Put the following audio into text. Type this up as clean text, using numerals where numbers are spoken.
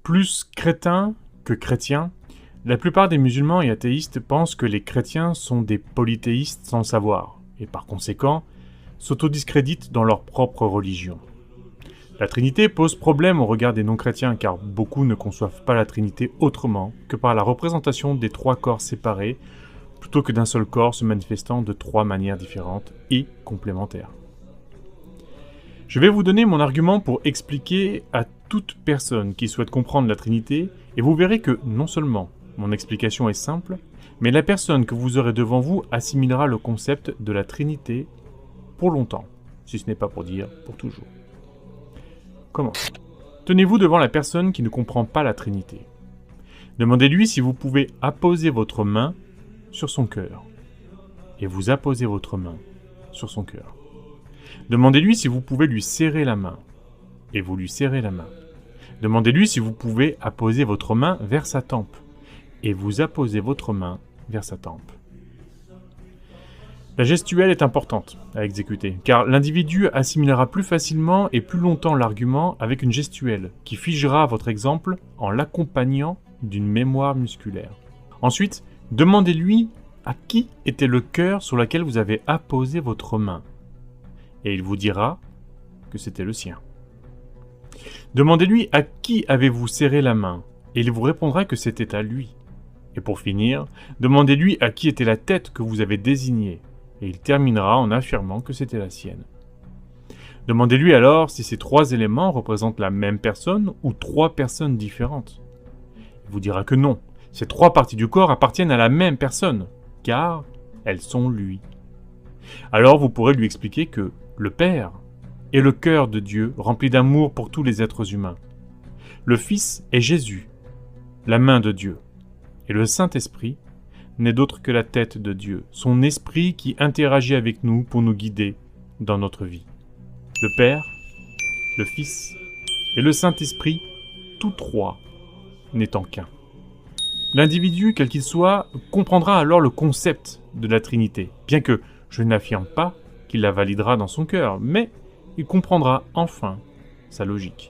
Plus crétin que chrétien, la plupart des musulmans et athéistes pensent que les chrétiens sont des polythéistes sans le savoir, et par conséquent, s'autodiscréditent dans leur propre religion. La Trinité pose problème au regard des non-chrétiens car beaucoup ne conçoivent pas la Trinité autrement que par la représentation des trois corps séparés plutôt que d'un seul corps se manifestant de trois manières différentes et complémentaires. Je vais vous donner mon argument pour expliquer à toute personne qui souhaite comprendre la Trinité et vous verrez que non seulement mon explication est simple, mais la personne que vous aurez devant vous assimilera le concept de la Trinité pour longtemps, si ce n'est pas pour dire pour toujours. Commençons. Tenez-vous devant la personne qui ne comprend pas la Trinité. Demandez-lui si vous pouvez apposer votre main sur son cœur. Et vous apposez votre main sur son cœur. Demandez-lui si vous pouvez lui serrer la main. Et vous lui serrez la main. Demandez-lui si vous pouvez apposer votre main vers sa tempe. Et vous apposez votre main vers sa tempe. La gestuelle est importante à exécuter, car l'individu assimilera plus facilement et plus longtemps l'argument avec une gestuelle, qui figera votre exemple en l'accompagnant d'une mémoire musculaire. Ensuite, demandez-lui à qui était le cœur sur lequel vous avez apposé votre main, et il vous dira que c'était le sien. Demandez-lui à qui avez-vous serré la main, et il vous répondra que c'était à lui. Et pour finir, demandez-lui à qui était la tête que vous avez désignée, et il terminera en affirmant que c'était la sienne. Demandez-lui alors si ces trois éléments représentent la même personne ou trois personnes différentes. Il vous dira que non, ces trois parties du corps appartiennent à la même personne, car elles sont lui. Alors vous pourrez lui expliquer que le Père est le cœur de Dieu rempli d'amour pour tous les êtres humains. Le Fils est Jésus, la main de Dieu, et le Saint-Esprit n'est d'autre que la tête de Dieu, son esprit qui interagit avec nous pour nous guider dans notre vie. Le Père, le Fils et le Saint-Esprit, tous trois n'étant qu'un. L'individu, quel qu'il soit, comprendra alors le concept de la Trinité, bien que je n'affirme pas qu'il la validera dans son cœur, mais il comprendra enfin sa logique.